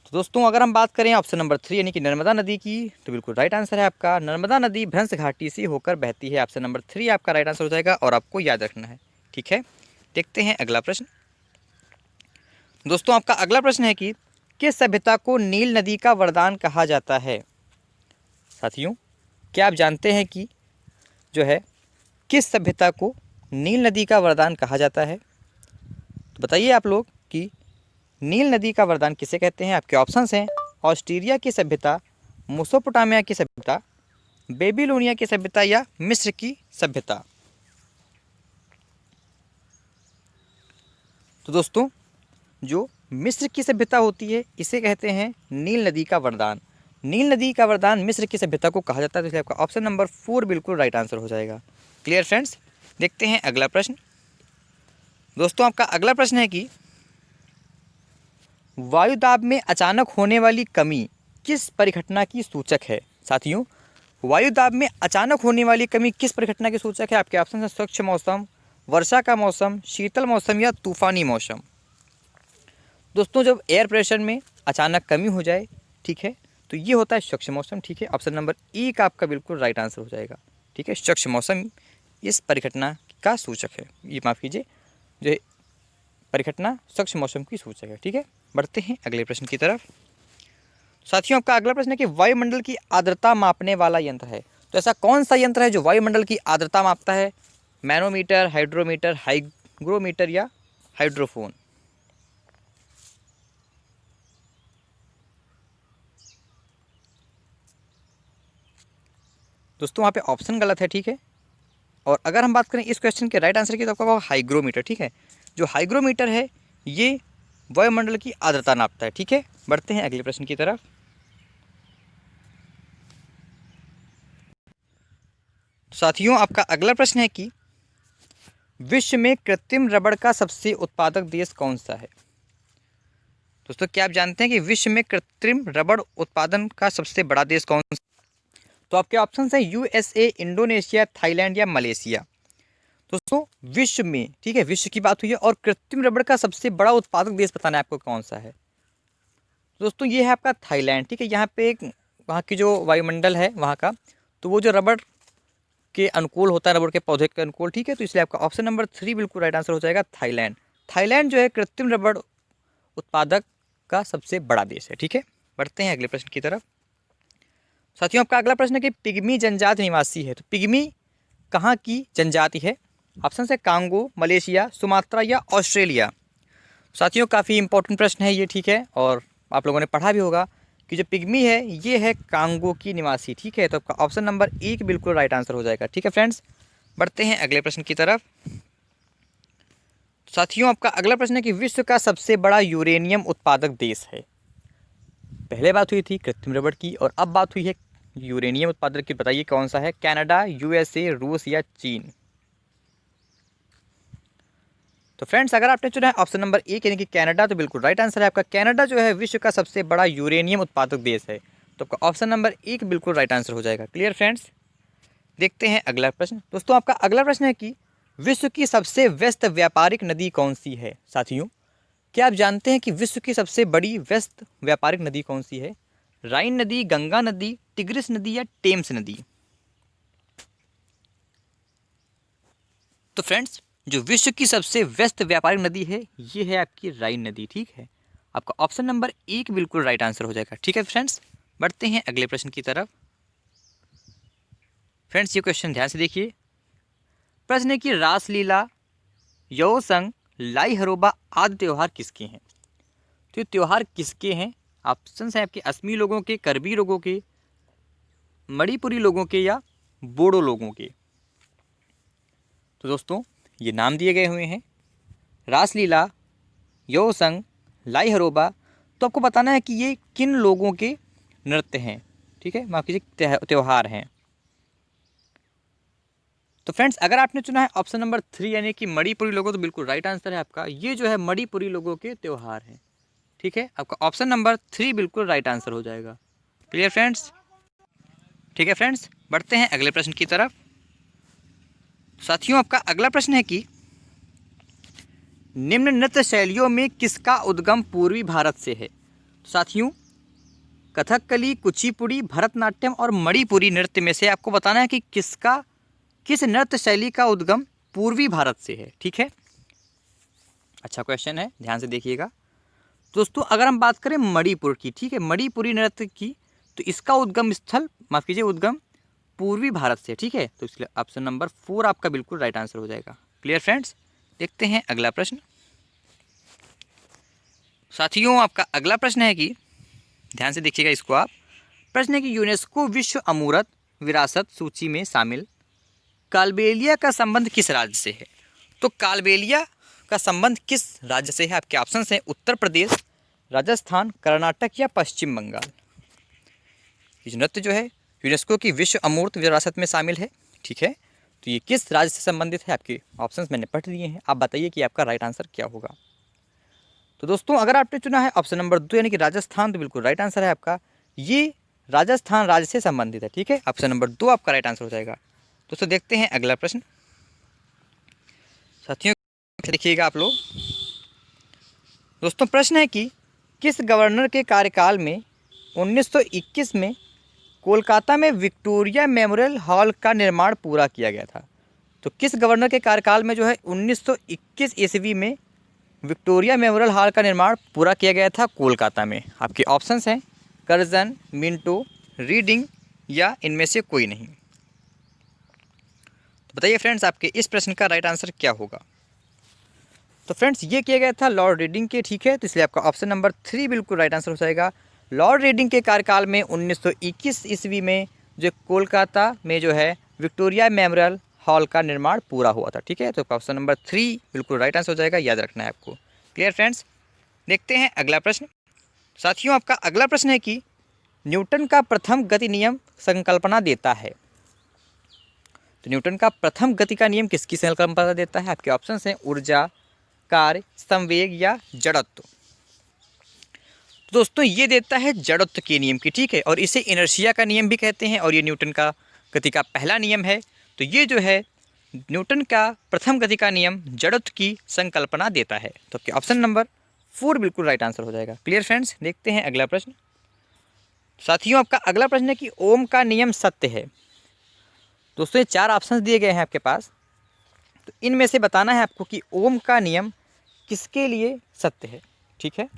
तो दोस्तों, अगर हम बात करें ऑप्शन नंबर 3 यानी कि नर्मदा नदी की, तो बिल्कुल राइट आंसर है आपका। नर्मदा नदी भ्रंश घाटी से होकर बहती है। ऑप्शन नंबर 3 आपका राइट आंसर हो जाएगा और आपको याद रखना है। ठीक है, देखते हैं अगला प्रश्न। दोस्तों, आपका अगला प्रश्न है कि किस सभ्यता को नील नदी का वरदान कहा जाता है? साथियों, क्या आप जानते हैं कि जो है किस सभ्यता को नील नदी का वरदान कहा जाता है? तो बताइए आप लोग कि नील नदी का वरदान किसे कहते हैं। आपके ऑप्शंस हैं ऑस्ट्रिया की सभ्यता, मेसोपोटामिया की सभ्यता, बेबीलोनिया की सभ्यता या मिस्र की सभ्यता। तो दोस्तों, जो मिस्र की सभ्यता होती है इसे कहते हैं नील नदी का वरदान। नील नदी का वरदान मिस्र की सभ्यता को कहा जाता है, तो इसलिए आपका ऑप्शन नंबर 4 बिल्कुल राइट आंसर हो जाएगा। क्लियर फ्रेंड्स, देखते हैं अगला प्रश्न। दोस्तों, आपका अगला प्रश्न है कि वायुदाब में अचानक होने वाली कमी किस परिघटना की सूचक है? साथियों, वायुदाब में अचानक होने वाली कमी किस परिघटना की सूचक है? आपके ऑप्शन हैं स्वच्छ मौसम, वर्षा का मौसम, शीतल मौसम या तूफानी मौसम। दोस्तों, जब एयर प्रेशर में अचानक कमी हो जाए, ठीक है, तो ये होता है स्वच्छ मौसम। ठीक है, ऑप्शन नंबर ई का आपका बिल्कुल राइट आंसर हो जाएगा। ठीक है, स्वच्छ मौसम इस परिघटना का सूचक है, ये माफ़ कीजिए, जो परिघटना स्वच्छ मौसम की सूचक है। ठीक है, बढ़ते हैं अगले प्रश्न की तरफ। साथियों, आपका अगला प्रश्न है कि वायुमंडल की आर्द्रता मापने वाला यंत्र है, तो ऐसा कौन सा यंत्र है जो वायुमंडल की आर्द्रता मापता है? मैनोमीटर, हाइड्रोमीटर, हाइग्रोमीटर या हाइड्रोफोन। दोस्तों, वहाँ पे ऑप्शन गलत है। ठीक है, और अगर हम बात करें इस क्वेश्चन के राइट आंसर की, तो आपका होगा हाइग्रोमीटर। ठीक है, जो हाइग्रोमीटर है ये वायुमंडल की आर्द्रता नापता है। ठीक है, बढ़ते हैं अगले प्रश्न की तरफ। साथियों, आपका अगला प्रश्न है कि विश्व में कृत्रिम रबड़ का सबसे उत्पादक देश कौन सा है? दोस्तों, क्या आप जानते हैं कि विश्व में कृत्रिम रबड़ उत्पादन का सबसे बड़ा देश कौन सा? तो आपके ऑप्शन हैं यूएसए, इंडोनेशिया, थाईलैंड या मलेशिया। दोस्तों, विश्व में, ठीक है, विश्व की बात हुई है और कृत्रिम रबड़ का सबसे बड़ा उत्पादक देश बताना है आपको कौन सा है। दोस्तों, ये है आपका थाईलैंड। ठीक है, यहाँ पे एक वहाँ की जो वायुमंडल है वहाँ का, तो वो जो रबड़ के अनुकूल होता है, रबड़ के पौधे के अनुकूल। ठीक है, तो इसलिए आपका ऑप्शन नंबर 3 बिल्कुल राइट आंसर हो जाएगा, थाईलैंड। थाईलैंड जो है कृत्रिम रबड़ उत्पादक का सबसे बड़ा देश है। ठीक है, बढ़ते हैं अगले प्रश्न की तरफ। साथियों, आपका अगला प्रश्न है कि पिग्मी जनजाति निवासी है, तो पिग्मी कहाँ की जनजाति है? ऑप्शन है कांगो, मलेशिया, सुमात्रा या ऑस्ट्रेलिया। साथियों, काफ़ी इंपॉर्टेंट प्रश्न है ये। ठीक है, और आप लोगों ने पढ़ा भी होगा कि जो पिग्मी है ये है कांगो की निवासी। ठीक है, तो आपका ऑप्शन नंबर 1 बिल्कुल राइट आंसर हो जाएगा। ठीक है फ्रेंड्स, बढ़ते हैं अगले प्रश्न की तरफ। साथियों, आपका अगला प्रश्न है कि विश्व का सबसे बड़ा यूरेनियम उत्पादक देश है। पहले बात हुई थी कृत्रिम रबड़ की और अब बात हुई है यूरेनियम उत्पादक की। बताइए कौन सा है? कनाडा, यूएसए, रूस या चीन। तो फ्रेंड्स, अगर आपने चुना है ऑप्शन नंबर 1 यानी कि कनाडा, तो बिल्कुल राइट आंसर है आपका। कनाडा जो है विश्व का सबसे बड़ा यूरेनियम उत्पादक देश है, तो आपका ऑप्शन नंबर 1 बिल्कुल राइट आंसर हो जाएगा। क्लियर फ्रेंड्स, देखते हैं अगला प्रश्न। दोस्तों, आपका अगला प्रश्न है कि विश्व की सबसे व्यस्त व्यापारिक नदी कौन सी है? साथियों, क्या आप जानते हैं कि विश्व की सबसे बड़ी व्यस्त व्यापारिक नदी कौन सी है? राइन नदी, गंगा नदी, टिग्रिस नदी या टेम्स नदी। तो फ्रेंड्स, जो विश्व की सबसे व्यस्त व्यापारिक नदी है ये है आपकी राइन नदी। ठीक है, आपका ऑप्शन नंबर 1 बिल्कुल राइट आंसर हो जाएगा। ठीक है फ्रेंड्स, बढ़ते हैं अगले प्रश्न की तरफ। फ्रेंड्स, ये क्वेश्चन ध्यान से देखिए। प्रश्न है कि रासलीला, यौसंग, लाई हरोबा आदि त्योहार किसके हैं। तो ये त्योहार किसके हैं? ऑप्शन है आपके असमी लोगों के, करबी लोगों के, मणिपुरी लोगों के या बोडो लोगों के। तो दोस्तों ये नाम दिए गए हुए हैं, रासलीला, यौसंग, लाई हरोबा। तो आपको बताना है कि ये किन लोगों के नृत्य हैं, ठीक है, माफ कीजिए त्योहार हैं। तो फ्रेंड्स अगर आपने चुना है ऑप्शन नंबर 3 यानी कि मणिपुरी लोगों, तो बिल्कुल राइट आंसर है आपका। ये जो है मणिपुरी लोगों के त्योहार हैं, ठीक है। आपका ऑप्शन नंबर 3 बिल्कुल राइट आंसर हो जाएगा। Clear friends? ठीक है फ्रेंड्स, बढ़ते हैं अगले प्रश्न की तरफ। साथियों आपका अगला प्रश्न है कि निम्न नृत्य शैलियों में किसका उद्गम पूर्वी भारत से है। साथियों कथकली, कुचिपुड़ी, भरतनाट्यम और मणिपुरी नृत्य में से आपको बताना है कि किस नृत्य शैली का उद्गम पूर्वी भारत से है, ठीक है। अच्छा क्वेश्चन है, ध्यान से देखिएगा दोस्तों। अगर हम बात करें मणिपुर की, ठीक है, मणिपुरी नृत्य की, तो इसका उद्गम स्थल, माफ कीजिए उद्गम पूर्वी भारत से, ठीक है। तो इसलिए ऑप्शन नंबर 4 आपका बिल्कुल राइट आंसर हो जाएगा। Clear friends? देखते हैं अगला प्रश्न। साथियों आपका अगला प्रश्न है कि ध्यान से देखिएगा इसको आप। प्रश्न है कि यूनेस्को विश्व अमूर्त विरासत सूची में शामिल कालबेलिया का संबंध किस राज्य से है। तो कालबेलिया का संबंध किस राज्य से है? आपके ऑप्शन हैं उत्तर प्रदेश, राजस्थान, कर्नाटक या पश्चिम बंगाल। ये नृत्य जो है यूनेस्को की विश्व अमूर्त विरासत में शामिल है, ठीक है। तो ये किस राज्य से संबंधित है? आपके ऑप्शंस मैंने पढ़ दिए हैं, आप बताइए कि आपका राइट आंसर क्या होगा। तो दोस्तों अगर आपने चुना है ऑप्शन नंबर 2 यानी कि राजस्थान, तो बिल्कुल राइट आंसर है आपका। ये राजस्थान राज्य से संबंधित है, ठीक है। ऑप्शन नंबर 2 आपका राइट आंसर हो जाएगा। दोस्तों देखते हैं अगला प्रश्न। साथियों देखिएगा आप लोग। दोस्तों प्रश्न है कि किस गवर्नर के कार्यकाल में 1921 में कोलकाता में विक्टोरिया मेमोरियल हॉल का निर्माण पूरा किया गया था। तो किस गवर्नर के कार्यकाल में जो है 1921 ईस्वी में विक्टोरिया मेमोरियल हॉल का निर्माण पूरा किया गया था कोलकाता में। आपके ऑप्शंस हैं कर्जन, मिंटो, रीडिंग या इनमें से कोई नहीं। तो बताइए फ्रेंड्स आपके इस प्रश्न का राइट आंसर क्या होगा। तो फ्रेंड्स ये किया गया था लॉर्ड रीडिंग के, ठीक है। तो इसलिए आपका ऑप्शन नंबर 3 बिल्कुल राइट आंसर हो जाएगा। लॉर्ड रीडिंग के कार्यकाल में 1921 ईस्वी में जो कोलकाता में जो है विक्टोरिया मेमोरियल हॉल का निर्माण पूरा हुआ था, ठीक है। तो ऑप्शन नंबर 3 बिल्कुल राइट आंसर हो जाएगा, याद रखना है आपको। Clear friends? देखते हैं अगला प्रश्न। साथियों आपका अगला प्रश्न है कि न्यूटन का प्रथम गति नियम संकल्पना देता है। तो न्यूटन का प्रथम गति का नियम किसकी संकल्पना देता है? आपके ऑप्शन हैं ऊर्जा, कार्य, संवेग या जड़त्व। तो दोस्तों ये देता है जड़त्व के नियम की, ठीक है। और इसे इनर्शिया का नियम भी कहते हैं और ये न्यूटन का गति का पहला नियम है। तो ये जो है न्यूटन का प्रथम गति का नियम जड़त्व की संकल्पना देता है। तो आपके ऑप्शन नंबर 4 बिल्कुल राइट आंसर हो जाएगा। Clear friends? देखते हैं अगला प्रश्न। साथियों आपका अगला प्रश्न है कि ओम का नियम सत्य है। दोस्तों ये 4 ऑप्शन दिए गए हैं आपके पास, तो इनमें से बताना है आपको कि ओम का नियम किसके लिए सत्य है, ठीक है।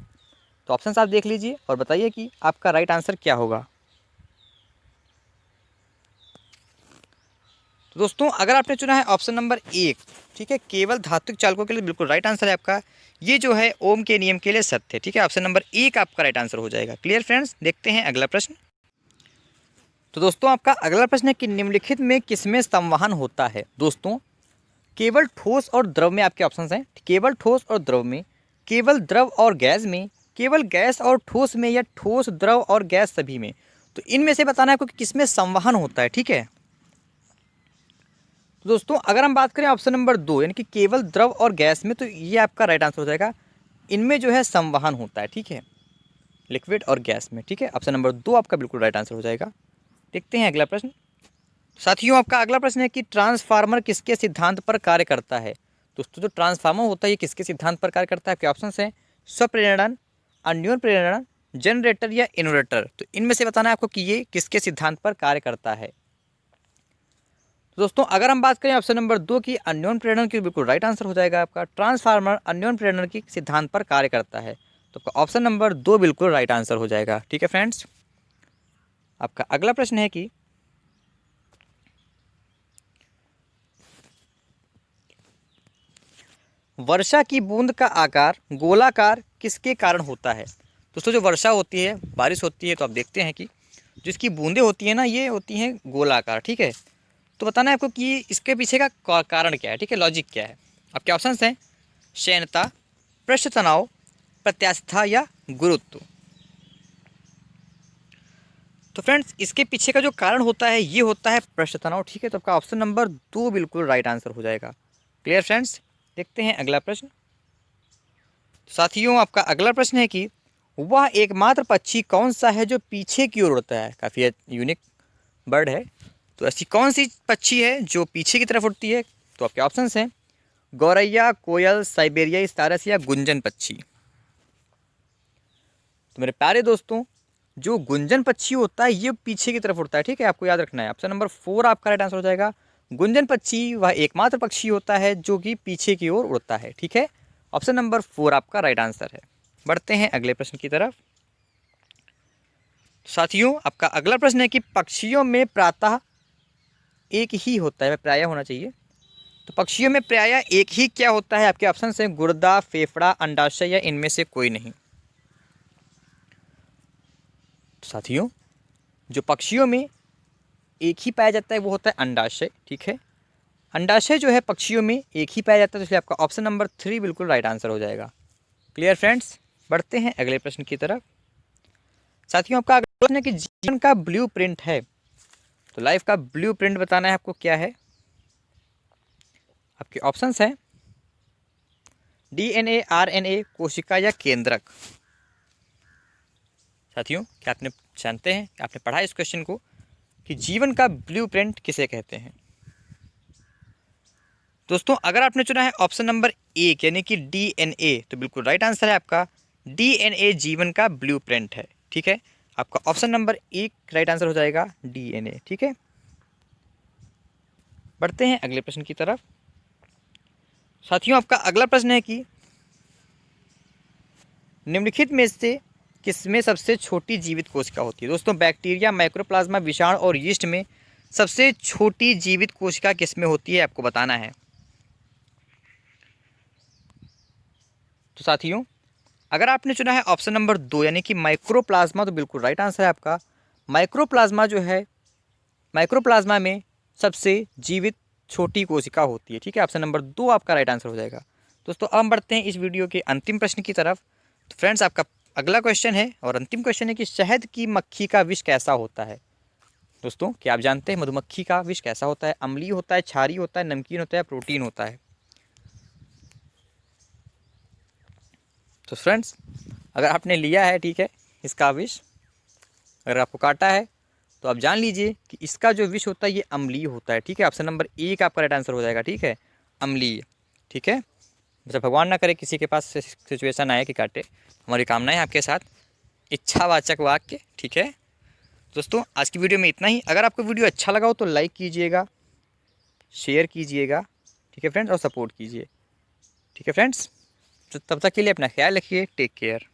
तो ऑप्शन आप देख लीजिए और बताइए कि आपका राइट आंसर क्या होगा। तो दोस्तों अगर आपने चुना है ऑप्शन नंबर 1, ठीक है, केवल धात्विक चालकों के लिए, बिल्कुल राइट आंसर है आपका। ये जो है ओम के नियम के लिए सत्य है, ठीक है। ऑप्शन नंबर 1 आपका राइट आंसर हो जाएगा। Clear friends? देखते हैं अगला प्रश्न। तो दोस्तों आपका अगला प्रश्न है कि निम्नलिखित में किसमें संवहन होता है। दोस्तों केवल ठोस और द्रव में आपके ऑप्शंस हैं, केवल ठोस और द्रव में, केवल द्रव और गैस में, केवल गैस और ठोस में या ठोस, द्रव और गैस सभी में। तो इनमें से बताना है आपको कि किसमें संवहन होता है, ठीक है। तो दोस्तों अगर हम बात करें ऑप्शन नंबर 2 यानी कि केवल द्रव और गैस में, तो ये आपका राइट आंसर हो जाएगा। इनमें जो है संवहन होता है, ठीक है, लिक्विड और गैस में, ठीक है। ऑप्शन नंबर 2 आपका बिल्कुल राइट आंसर हो जाएगा। देखते हैं अगला प्रश्न। साथियों आपका अगला प्रश्न है कि ट्रांसफार्मर किसके सिद्धांत पर कार्य करता है। दोस्तों जो ट्रांसफार्मर होता है ये किसके सिद्धांत पर कार्य करता है? आपके ऑप्शन हैं स्वप्रेरणन, अन्योन प्रेरणन, जनरेटर या इन्वर्टर। तो इनमें से बताना है आपको कि ये किसके सिद्धांत पर कार्य करता है। तो दोस्तों अगर हम बात करें ऑप्शन नंबर 2 की अन्योन प्रेरणन की, बिल्कुल राइट आंसर हो जाएगा आपका। ट्रांसफार्मर अन्योन प्रेरणन की सिद्धांत पर कार्य करता है। तो आपका ऑप्शन नंबर 2 बिल्कुल राइट आंसर हो जाएगा, ठीक है फ्रेंड्स। आपका अगला प्रश्न है कि वर्षा की बूंद का आकार गोलाकार किसके कारण होता है। दोस्तों जो वर्षा होती है, बारिश होती है, तो आप देखते हैं कि जो इसकी बूंदें होती हैं ना, ये होती हैं गोलाकार, ठीक है। तो बताना है आपको कि इसके पीछे का कारण क्या है, ठीक है, लॉजिक क्या है। आपके ऑप्शंस हैं शयनता, पृष्ठ तनाव, प्रत्यास्थता या गुरुत्व। तो फ्रेंड्स इसके पीछे का जो कारण होता है ये होता है पृष्ठ तनाव, ठीक है। तो आपका ऑप्शन नंबर 2 बिल्कुल राइट आंसर हो जाएगा। क्लियर फ्रेंड्स, देखते हैं अगला प्रश्न। साथियों आपका अगला प्रश्न है कि वह एकमात्र पक्षी कौन सा है जो पीछे की ओर उड़ता है। काफ़ी यूनिक बर्ड है। तो ऐसी कौन सी पक्षी है जो पीछे की तरफ उड़ती है। तो आपके ऑप्शंस हैं गौरैया, कोयल, साइबेरियाई स्टारस या गुंजन पक्षी। तो मेरे प्यारे दोस्तों जो गुंजन पक्षी होता है ये पीछे की तरफ उड़ता है, ठीक है, आपको याद रखना है। ऑप्शन नंबर 4 आपका राइट आंसर हो जाएगा। गुंजन पक्षी वह एकमात्र पक्षी होता है जो कि पीछे की ओर उड़ता है, ठीक है। ऑप्शन नंबर 4 आपका राइट आंसर है। बढ़ते हैं अगले प्रश्न की तरफ। साथियों आपका अगला प्रश्न है कि पक्षियों में प्रातः एक ही होता है, प्रायः होना चाहिए। तो पक्षियों में प्रायः एक ही क्या होता है। आपके ऑप्शन हैं गुर्दा, फेफड़ा, अंडाशय या इनमें से कोई नहीं। साथियों जो पक्षियों में एक ही पाया जाता है वो होता है अंडाशय, ठीक है। अंडाशय जो है पक्षियों में एक ही पाया जाता है, तो इसलिए आपका ऑप्शन नंबर 3 बिल्कुल राइट आंसर हो जाएगा। क्लियर फ्रेंड्स, बढ़ते हैं अगले प्रश्न की तरफ। साथियों आपका अगला प्रश्न है कि जीवन का ब्लूप्रिंट है। तो लाइफ का ब्लूप्रिंट बताना है आपको क्या है। आपके ऑप्शंस हैं डीएनए, आरएनए, कोशिका या केंद्रक। साथियों क्या आपने जानते हैं, आपने पढ़ा इस क्वेश्चन को कि जीवन का ब्लूप्रिंट किसे कहते हैं। दोस्तों अगर आपने चुना है ऑप्शन नंबर 1 यानी कि डीएनए तो बिल्कुल राइट आंसर है आपका। डीएनए जीवन का ब्लूप्रिंट है, ठीक है। आपका ऑप्शन नंबर 1 राइट आंसर हो जाएगा डीएनए, ठीक है। बढ़ते हैं अगले प्रश्न की तरफ। साथियों आपका अगला प्रश्न है कि निम्नलिखित में से किसमें सबसे छोटी जीवित कोशिका होती है। दोस्तों बैक्टीरिया, माइक्रोप्लाज्मा, विषाणु और यीस्ट में सबसे छोटी जीवित कोशिका किसमें होती है आपको बताना है। तो साथियों अगर आपने चुना है ऑप्शन नंबर 2 यानी कि माइक्रोप्लाज्मा तो बिल्कुल राइट आंसर है आपका। माइक्रोप्लाज्मा जो है, माइक्रोप्लाज्मा में सबसे जीवित छोटी कोशिका होती है, ठीक है। ऑप्शन नंबर 2 आपका राइट आंसर हो जाएगा। दोस्तों अब हम बढ़ते हैं इस वीडियो के अंतिम प्रश्न की तरफ। तो फ्रेंड्स आपका अगला क्वेश्चन है और अंतिम क्वेश्चन है कि शहद की मक्खी का विष कैसा होता है। दोस्तों क्या आप जानते हैं मधुमक्खी का विष कैसा होता है। अम्लीय होता है, क्षारीय होता है, नमकीन होता है, प्रोटीन होता है। तो फ्रेंड्स अगर आपने लिया है, ठीक है, इसका विष अगर आपको काटा है तो आप जान लीजिए कि इसका जो विष होता है ये अम्लीय होता है, ठीक है। ऑप्शन नंबर 1 आपका राइट आंसर हो जाएगा, ठीक है, अम्लीय, ठीक है। मतलब भगवान ना करे किसी के पास सिचुएशन आए कि काटे। हमारी कामना है आपके साथ। इच्छावाचक वाक्य, ठीक है। दोस्तों आज की वीडियो में इतना ही। अगर आपको वीडियो अच्छा लगा हो तो लाइक कीजिएगा, शेयर कीजिएगा, ठीक है फ्रेंड्स, और सपोर्ट कीजिए, ठीक है फ्रेंड्स। तो तब तक के लिए अपना ख्याल रखिए। Take care.